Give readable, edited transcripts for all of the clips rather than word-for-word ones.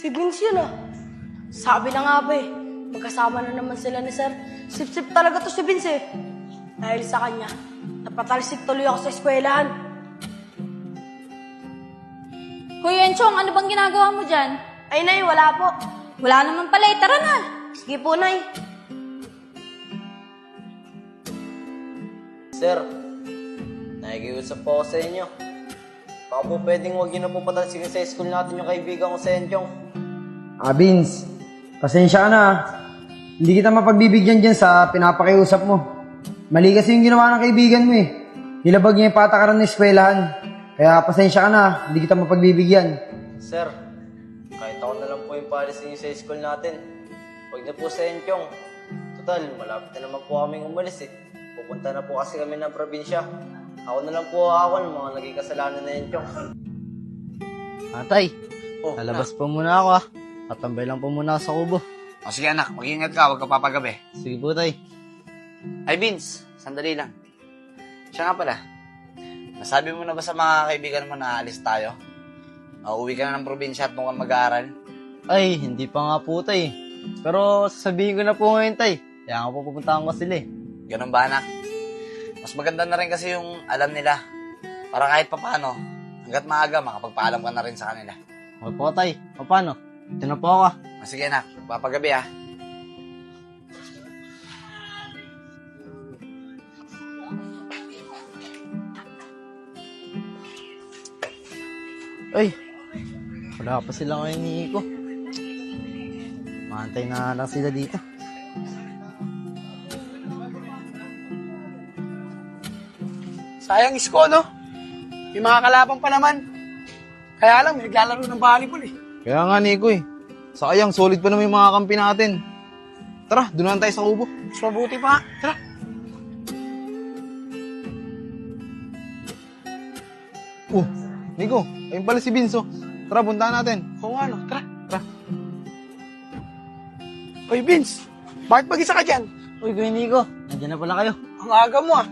Si Vince yun ah. Sabi na nga ba eh, magkasama na naman sila ni Sir. Sip-sip talaga to si Vince eh. Dahil sa kanya, napatalsik tuloy ako sa eskwelahan. Hoy, Enchong, ano bang ginagawa mo dyan? Ay, Nay, wala po. Wala naman pala eh. Tara na! Sige po, Nay. Sir, nakikiusap po ako sa inyo. Baka po pwedeng huwag niyo na po patalsikin sa school natin yung kaibigan ko sa Enchong. Vince, pasensya ka na. Hindi kita mapagbibigyan dyan sa pinapakiusap mo. Mali kasi yung ginawa ng kaibigan mo eh. Nilabag niya yung patakaran ng eskwelahan. Kaya pasensya ka na, hindi kita mapagbibigyan. Sir, kahit ako na lang po yung palis niyo sa school natin. Huwag na po sa Enchong. Total, malapit na naman po kaming umalis eh. Pupunta na po kasi kami ng probinsya. Ako na lang po ako ng mga naging kasalanan na Enchong. Atay, Oh, lalabas po muna ako ah. Tatambay lang po muna ako sa kubo. O sige anak, mag-ingat ka, huwag ka papagabi. Sige po tay. Ay Vince, sandali lang. Siya nga pala, nasabi mo na ba sa mga kaibigan mo na alis tayo? Uuwi ka na ng probinsya at mukhang mag-aaral? Ay, hindi pa nga po tay. Pero sasabihin ko na po ngayon tay. Kaya nga po pupuntahan ko sila eh. Ganun ba anak? Mas maganda na rin kasi yung alam nila. Para kahit papano, hanggat maaga, makapagpaalam ka na rin sa kanila. Okay po tay. O paano? Ito na po ako ah. O sige anak, papagabi ah. Ay, wala pa sila ngayon ni Iko. Maantay na lang sila dito. Sayang isko, no? May mga kalaban pa naman. Kaya lang, may naglalaro ng volleyball eh. Kaya nga, Nico eh. Sayang, solid pa naman yung mga kampi natin. Tara, doon na tayo sa kubo. Mas mabuti pa. Tara. Nico, ayun pala si Vince oh. Tara, puntahan natin. Oo nga, no? Tara. Oy, Vince. Bakit mag-isa ka dyan? Uy, Kuya Nico. Nandiyan na pala kayo. Ang aga mo ah.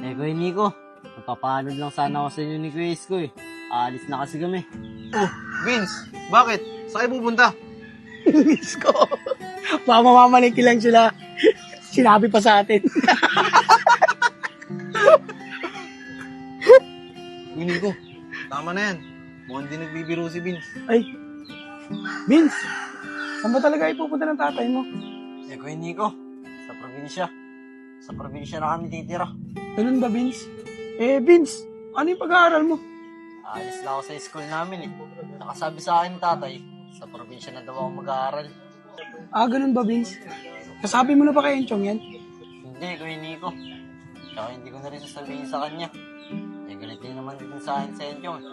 Eh, Kuya Nico. Magpapaanod lang sana ako sa inyo ni Kuya Isko eh. Aalis na kasi kami. Oh, Vince, bakit? Saan kayo pupunta? Isko. Baka mamamalingki lang sila. Sinabi pa sa atin. Uy, Nico, tama na yan. Mukhang di nagbibiro si Vince. Ay. Vince. Saan ba talaga ipupunta ng tatay mo? Eh, Kuya Nico, sa probinsya. Sa probinsya na kami titira. Ganun ba, Vince? Eh, Vince. Ano yung pag-aaral mo? Aalis na ako sa school namin eh. Nakasabi sa akin tatay, sa probinsya na daw ako mag-aaral. Ah, ganun ba, Vince? Nasabi mo na ba kay Enchong yan? Hindi, Kuya Nico. Tsaka hindi ko na rin sasabihin sa kanya. Eh, galit din naman din sa akin sa Enchong.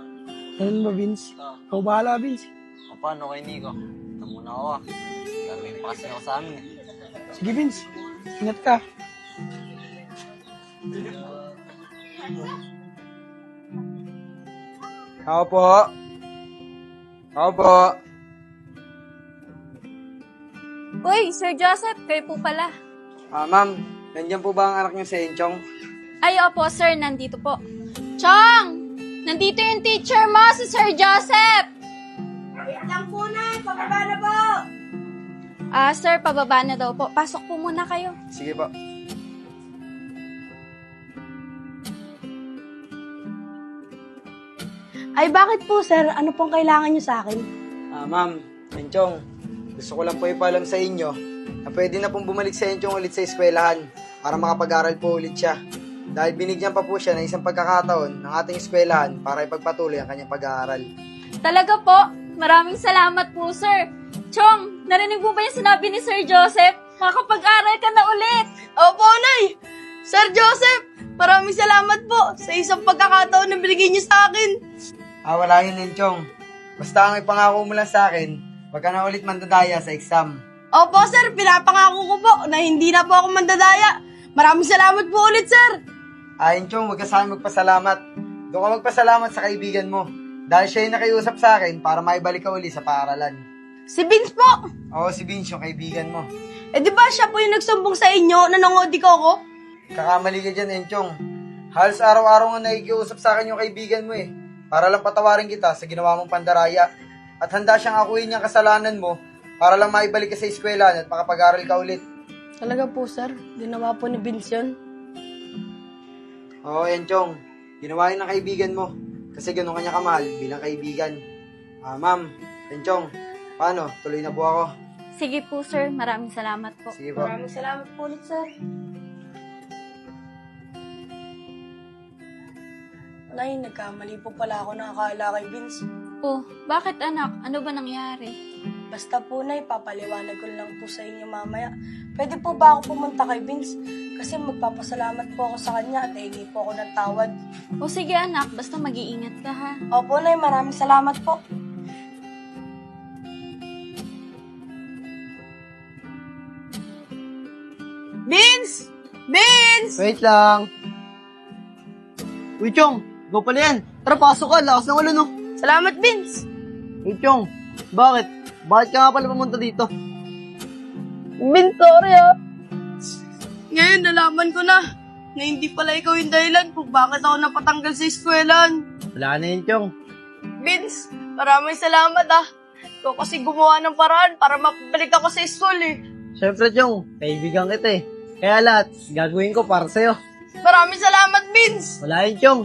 Ganun ba, Vince? Ikaw bahala, Vince. O paano, Kuya Nico? Ito muna ako ah. Gagawin pa kasi ako sa amin eh. Sige, Vince. Ingat ka. Ako po. Ako po. Uy, Sir Joseph, kayo po pala. Ma'am, nandiyan po ba ang anak niyo si Enchong? Ay, opo, sir, nandito po. Chong! Nandito yung teacher mo, si Sir Joseph! Wait lang po, Nay. Pababa na po. Sir, pababa na daw po. Pasok po muna kayo. Sige po. Ay, bakit po, Sir? Ano pong kailangan niyo sa akin? Ma'am, Enchong, gusto ko lang po ipaalam sa inyo na pwede na pong bumalik sa Enchong ulit sa eskwelahan para makapag-aral po ulit siya. Dahil binigyan pa po siya ng isang pagkakataon ng ating eskwelahan para ipagpatuloy ang kanyang pag-aaral. Talaga po, maraming salamat po, sir. Chong, narinig mo ba yung sinabi ni Sir Joseph? Makakapag-aral ka na ulit. Opo, Nay. Sir Joseph, maraming salamat po sa isang pagkakataon na binigay niyo sa akin. Wala yun, Enchong. Basta ang ipangako mo lang sa akin, wag ka na ulit mandadaya sa exam. Opo, Sir. Pinapangako ko po na hindi na po ako mandadaya. Maraming salamat po ulit, Sir. Enchong, wag ka sa akin magpasalamat. Doon ka magpasalamat sa kaibigan mo. Dahil siya yung nakiusap sa akin para maibalik ka uli sa paaralan. Si Vince po. Oo, si Vince, yung kaibigan mo. Eh, di ba siya po yung nagsumbong sa inyo na nangodi ko ako? Kakamali ka dyan, Enchong. Halos araw-araw nga nakikiusap sa akin yung kaibigan mo eh. Para lang patawarin kita sa ginawa mong pandaraya. at handa siyang akuin yung kasalanan mo para lang maibalik ka sa eskwela at makapag-aral ka ulit. Talaga po, sir. Ginawa po ni Vince yun. Oo, Enchong. Ginawa yun ng kaibigan mo. Kasi ganun kanya kamahal bilang kaibigan. Ma'am, Enchong, paano? Tuloy na po ako. Sige po, sir. Maraming salamat po. Sige po. Maraming salamat po ulit, sir. Nay, nagkamali po pala ako ng akala kay Vince. Oh, bakit anak? Ano ba nangyari? Basta po, Nay, papaliwanag ko lang po sa inyo mamaya. Pwede po ba ako pumunta kay Vince? Kasi magpapasalamat po ako sa kanya at hindi po ako ng tawad. O sige anak, basta mag-iingat ka ha. Opo, Nay, maraming salamat po. Vince! Vince! Wait lang. Uy, Chong, go pala yan. Tara, pasok ka. Lakas ng ulo, no? Salamat, Vince! Uy, Chong, bakit? Bakit ka nga pala pumunta dito? Vince, sorry ah. Ngayon, nalaman ko na hindi pala ikaw yung dahilan kung bakit ako napatanggal sa eskwelahan. Wala na yun, Chong. Vince, maraming salamat ah. Ikaw kasi gumawa ng paraan para mapabalik ako sa school eh. Siyempre, Chong, kaibigan kita eh. Kaya lahat, gagawin ko para sa'yo. Maraming salamat, Vince! Wala yun, Chong.